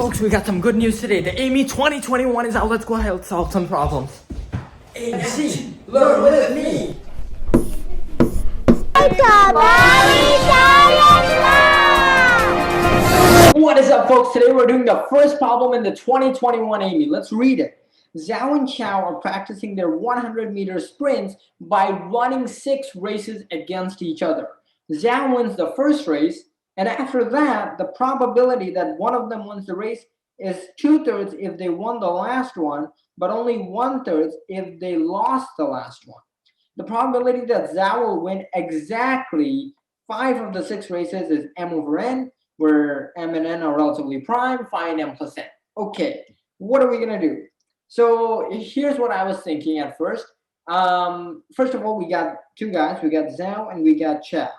folks, we got some good news today. The AIME 2021 is out. Let's go ahead and solve some problems. AIME, learn with me. What is up, folks? Today we're doing the first problem in the 2021 AIME. Let's read it. Zhao and Chao are practicing their 100-meter sprints by running 6 races against each other. Zhao wins the first race, and after that, the probability that one of them wins the race is 2/3 if they won the last one, but only 1/3 if they lost the last one. The probability that Zhao will win exactly 5 of the 6 races is m over n, where m and n are relatively prime. Find m plus n. Okay, what are we gonna do? So here's what I was thinking at first. First of all, we got 2 guys. We got Zhao and we got Chao.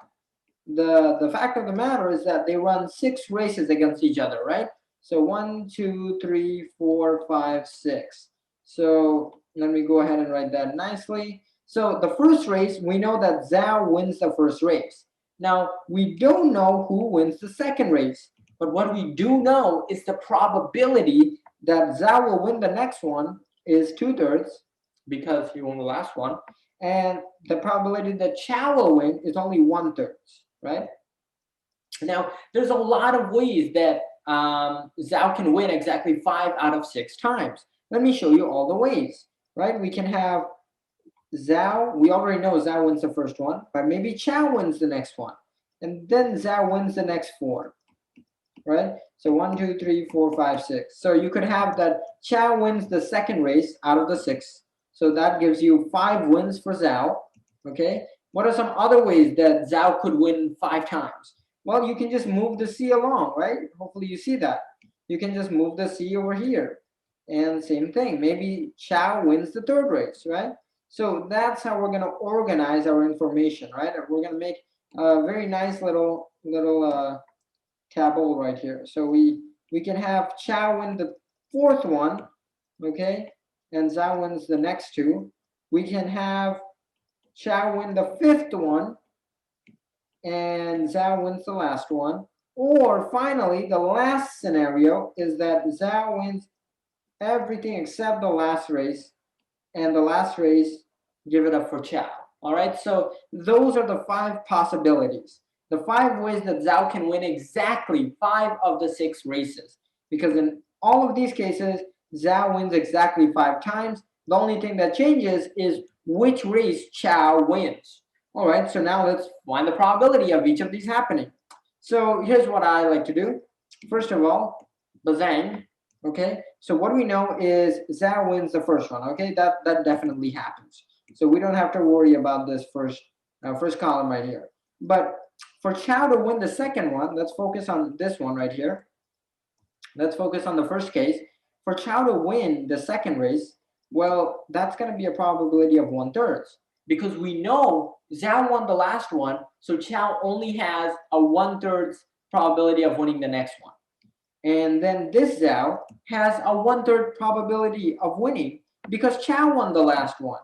The fact of the matter is that they run 6 races against each other, right? So 1, 2, 3, 4, 5, 6. So let me go ahead and write that nicely. So the first race, we know that Zhao wins the first race. Now, we don't know who wins the second race, but what we do know is the probability that Zhao will win the next one is 2/3 because he won the last one, and the probability that Chao will win is only 1/3, right? Now, there's a lot of ways that Zhao can win exactly 5 out of 6 times. Let me show you all the ways, right? We can have Zhao, we already know Zhao wins the first one, but maybe Chao wins the next one, and then Zhao wins the next 4, right? So 1, 2, 3, 4, 5, 6. So you could have that Chao wins the second race out of the 6. So that gives you 5 wins for Zhao, okay? What are some other ways that Zhao could win 5 times? Well, you can just move the C along, right? Hopefully you see that. You can just move the C over here. And same thing, maybe Chao wins the 3rd race, right? So that's how we're going to organize our information, right? We're going to make a very nice little table right here. So we can have Chao win the 4th one, okay? And Zhao wins the next 2. We can have Chao win the 5th one, and Zhao wins the last one. Or finally, the last scenario is that Zhao wins everything except the last race, and the last race, give it up for Chao. All right, so those are the 5 possibilities. The 5 ways that Zhao can win exactly 5 of the 6 races. Because in all of these cases, Zhao wins exactly 5 times. The only thing that changes is which race Chao wins. All right, so now let's find the probability of each of these happening. So here's what I like to do. First of all, Bazang, okay? So what we know is Zhao wins the first one, okay? That definitely happens. So we don't have to worry about this first column right here. But for Chao to win the second one, let's focus on this one right here. Let's focus on the first case. For Chao to win the second race, well, that's going to be a probability of 1/3 because we know Zhao won the last one, so Chao only has a 1/3 probability of winning the next one. And then this Zhao has a 1/3 probability of winning because Chao won the last one.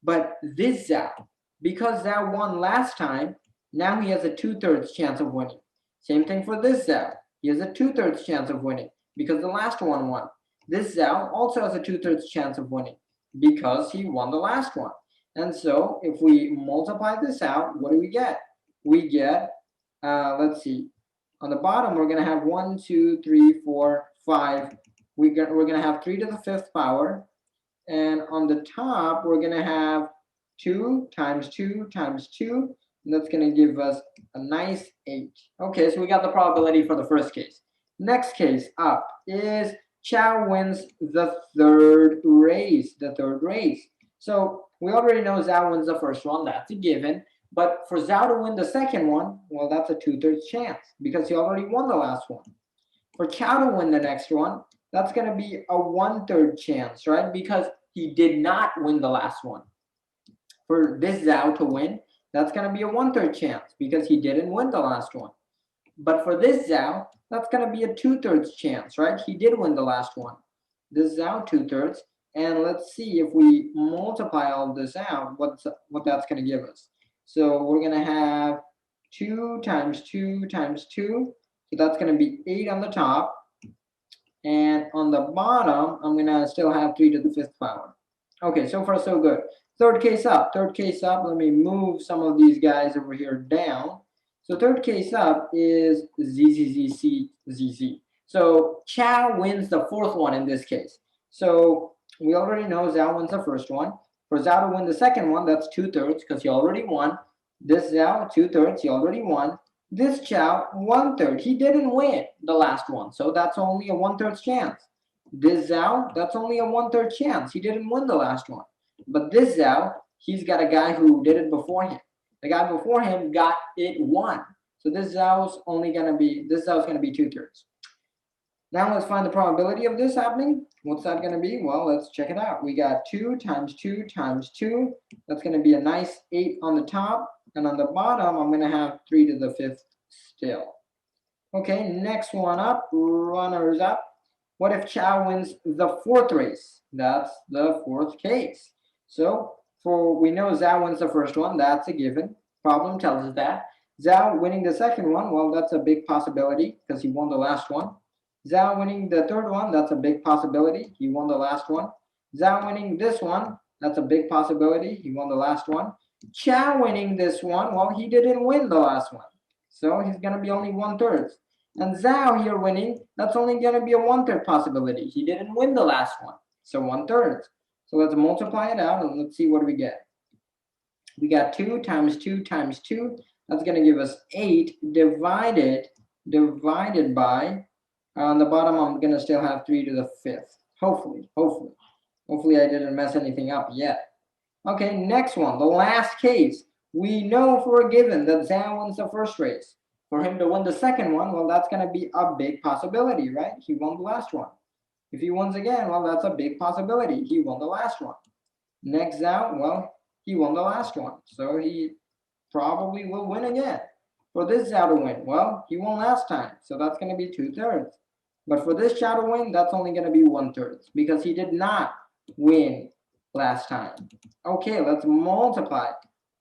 But this Zhao, because Zhao won last time, now he has a 2/3 chance of winning. Same thing for this Zhao. He has a 2/3 chance of winning because the last one won. This Zhao also has a 2/3 chance of winning because he won the last one. And so if we multiply this out, what do we get? We get, let's see, on the bottom, we're going to have 1, 2, 3, 4, 5. We're going to have 3 to the 5th power. And on the top, we're going to have 2 times 2 times 2. And that's going to give us a nice 8. Okay, so we got the probability for the first case. Next case up is Chao wins the 3rd race. So we already know Zhao wins the first one. That's a given. But for Zhao to win the second one, well, that's a 2/3 chance because he already won the last one. For Chao to win the next one, that's going to be a 1/3 chance, right? Because he did not win the last one. For this Zhao to win, that's going to be a 1/3 chance because he didn't win the last one. But for this Zhao, that's going to be a 2/3 chance, right? He did win the last one. This Zhao 2/3. And let's see if we multiply all this out, what that's going to give us. So we're going to have 2 times 2 times 2. So that's going to be 8 on the top. And on the bottom, I'm gonna still have 3 to the 5th power. Okay, so far so good. Third case up, let me move some of these guys over here down. So third case up is ZZZC. So Chow wins the fourth one in this case. So we already know Zhao wins the first one. For Zhao to win the second one, that's 2/3 because he already won. This Zhao, 2/3, he already won. This Chow, 1/3. He didn't win the last one, so that's only a 1/3 chance. This Zhao, that's only a 1/3 chance. He didn't win the last one. But this Zhao, he's got a guy who did it before him. The guy before him got it one. So this Zhao's gonna be 2/3. Now let's find the probability of this happening. What's that gonna be? Well, let's check it out. We got 2 times 2 times 2. That's gonna be a nice 8 on the top. And on the bottom, I'm gonna have 3 to the 5th still. Okay, next one up, runners up. What if Chow wins the fourth race? That's the fourth case. So we know Zhao wins the first one, that's a given. Problem tells us that. Zhao winning the second one, well, that's a big possibility because he won the last one. Zhao winning the third one, that's a big possibility. He won the last one. Zhao winning this one, that's a big possibility. He won the last one. Chow winning this one, well, he didn't win the last one. So he's going to be only 1/3. And Zhao here winning, that's only going to be a 1/3 possibility. He didn't win the last one. So 1/3. So let's multiply it out and let's see what we get. We got 2 times 2 times 2. That's going to give us 8 divided by, on the bottom, I'm going to still have 3 to the 5th. Hopefully I didn't mess anything up yet. Okay, next one, the last case. We know for a given that Zhao wins the first race. For him to win the second one, well, that's going to be a big possibility, right? He won the last one. If he wins again, well, that's a big possibility. He won the last one. Next Zhao, well, he won the last one. So he probably will win again. For this Zhao to win, well, he won last time. So that's going to be 2/3. But for this Zhao to win, that's only going to be 1/3 because he did not win last time. Okay, let's multiply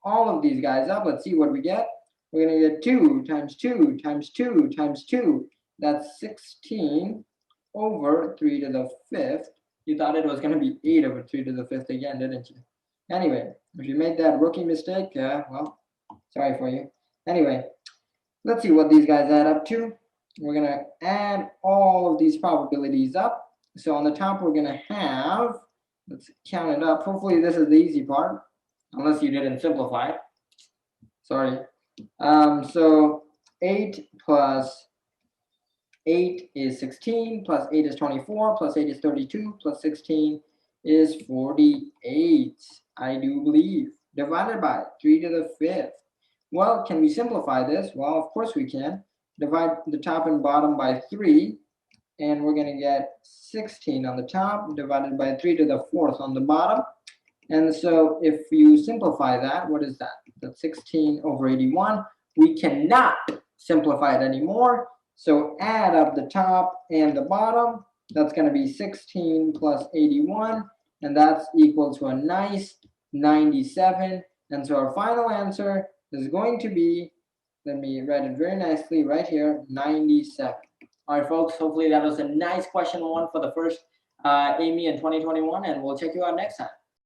all of these guys up. Let's see what we get. We're going to get 2 times 2 times 2 times 2. That's 16 over 3 to the 5th. You thought it was going to be 8 over 3 to the 5th again, didn't you? Anyway, if you made that rookie mistake, well, sorry for you. Anyway, let's see what these guys add up to. We're going to add all of these probabilities up. So on the top, we're going to have, let's count it up. Hopefully this is the easy part, unless you didn't simplify it. Sorry. So 8 plus 8 is 16, plus 8 is 24, plus 8 is 32, plus 16 is 48, I do believe, divided by 3 to the 5th. Well, can we simplify this? Well, of course we can. Divide the top and bottom by 3, and we're going to get 16 on the top, divided by 3 to the 4th on the bottom. And so if you simplify that, what is that? That's 16 over 81. We cannot simplify it anymore. So add up the top and the bottom. That's going to be 16 plus 81. And that's equal to a nice 97. And so our final answer is going to be, let me write it very nicely right here, 97. All right, folks, hopefully that was a nice question one for the first AIME in 2021. And we'll check you out next time.